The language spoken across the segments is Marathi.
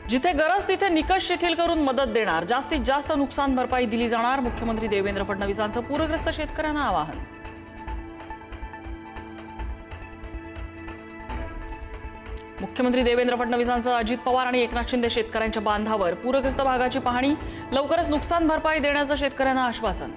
जिथे गरज तिथे निकष शिथिल करून मदत देणार, जास्तीत जास्त नुकसान भरपाई दिली जाणार, मुख्यमंत्री देवेंद्र फडणवीसांचं पूरग्रस्त शेतकऱ्यांना आवाहन। मुख्यमंत्री देवेंद्र फडणवीसांचं अजित पवार आणि एकनाथ शिंदे शेतकऱ्यांच्या बांधावर पूरग्रस्त भागाची पाहणी, लवकरच नुकसान भरपाई देण्याचं शेतकऱ्यांना आश्वासन।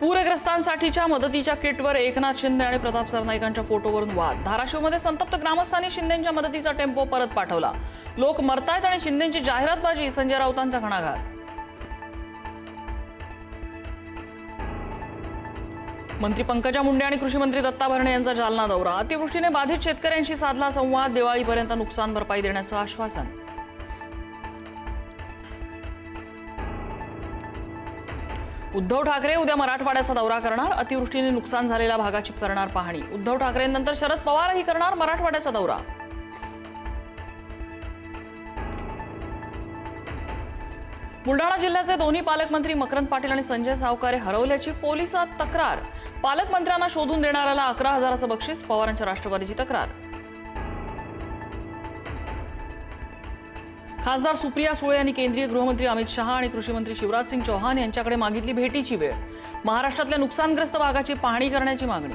पूरग्रस्तांसाठीच्या मदतीच्या किटवर एकनाथ शिंदे आणि प्रताप सरनाईकांच्या फोटोवरून वाद। धाराशिवमध्ये संतप्त ग्रामस्थांनी शिंदेंच्या मदतीचा टेम्पो परत पाठवला। लोक मरतायत आणि शिंदेंची जाहिरातबाजी, संजय राऊतांचा घणाघात। मंत्री पंकजा मुंडे आणि कृषी मंत्री दत्ता भरणे यांचा जालना दौरा। अतिवृष्टीने बाधित शेतकऱ्यांशी साधला संवाद, दिवाळीपर्यंत नुकसान भरपाई देण्याचं आश्वासन। उद्धव ठाकरे उद्या मराठवाड्याचा दौरा करणार, अतिवृष्टीने नुकसान झालेल्या भागाची करणार पाहणी। उद्धव ठाकरेंनंतर शरद पवारही करणार मराठवाड्याचा दौरा। बुलढाणा जिल्ह्याचे दोन्ही पालकमंत्री मकरंद पाटील आणि संजय सावकारे हरवल्याची पोलिसात तक्रार। पालकमंत्र्यांना शोधून देणाऱ्याला 11,000चं बक्षीस, पवारांच्या राष्ट्रवादीची तक्रार। खासदार सुप्रिया सुळे यांनी केंद्रीय गृहमंत्री अमित शहा आणि कृषी मंत्री शिवराज सिंग चौहान यांच्याकडे मागितली भेटीची वेळ। महाराष्ट्रातल्या नुकसानग्रस्त भागाची पाहणी करण्याची मागणी।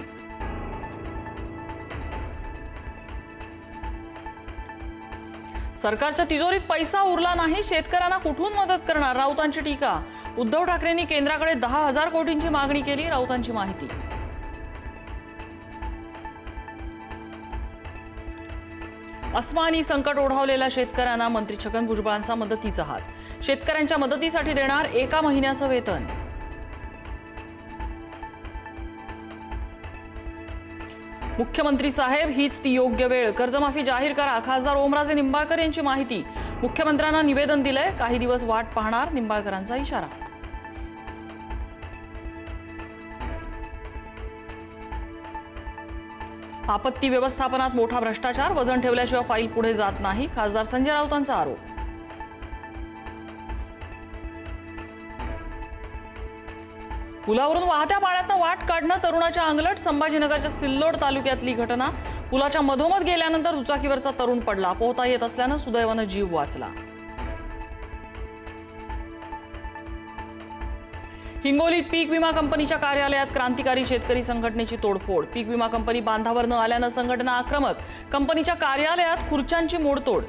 सरकारच्या तिजोरीत पैसा उरला नाही, शेतकऱ्यांना कुठून मदत करणार, राऊतांची टीका। उद्धव ठाकरेंनी केंद्राकडे 10,000 कोटींची मागणी केली, राऊतांची माहिती। अस्मानी संकट ओढावलेल्या शेतकऱ्यांना मंत्री छगन भुजबळांचा मदतीचा हात। शेतकऱ्यांच्या मदतीसाठी देणार 1 महिन्याचं वेतन। मुख्यमंत्री साहेब, हीच ती योग्य वेळ, कर्जमाफी जाहीर करा, खासदार ओमराजे निंबाळकर यांची माहिती। मुख्यमंत्र्यांना निवेदन दिलंय, काही दिवस वाट पाहणार, निंबाळकरांचा इशारा। आपत्ती व्यवस्थापनात मोठा भ्रष्टाचार, वजन ठेवल्याशिवाय फाईल पुढे जात नाही, खासदार संजय राऊतांचा आरोप। पुलावरून वाहत्या पाण्यातनं वाट काढणं तरुणाच्या अंगलट, संभाजीनगरच्या सिल्लोड तालुक्यातली घटना। पुलाच्या मधोमध गेल्यानंतर दुचाकीवरचा तरुण पडला, पोहता येत असल्यानं सुदैवानं जीव वाचला। हिंगोलीत पीक विमा कंपनीच्या कार्यालयात क्रांतिकारी शेतकरी संघटनेची तोडफोड। पीक विमा कंपनी बांधावर न आल्यानं संघटना आक्रमक, कंपनीच्या कार्यालयात खुर्च्यांची मोडतोड।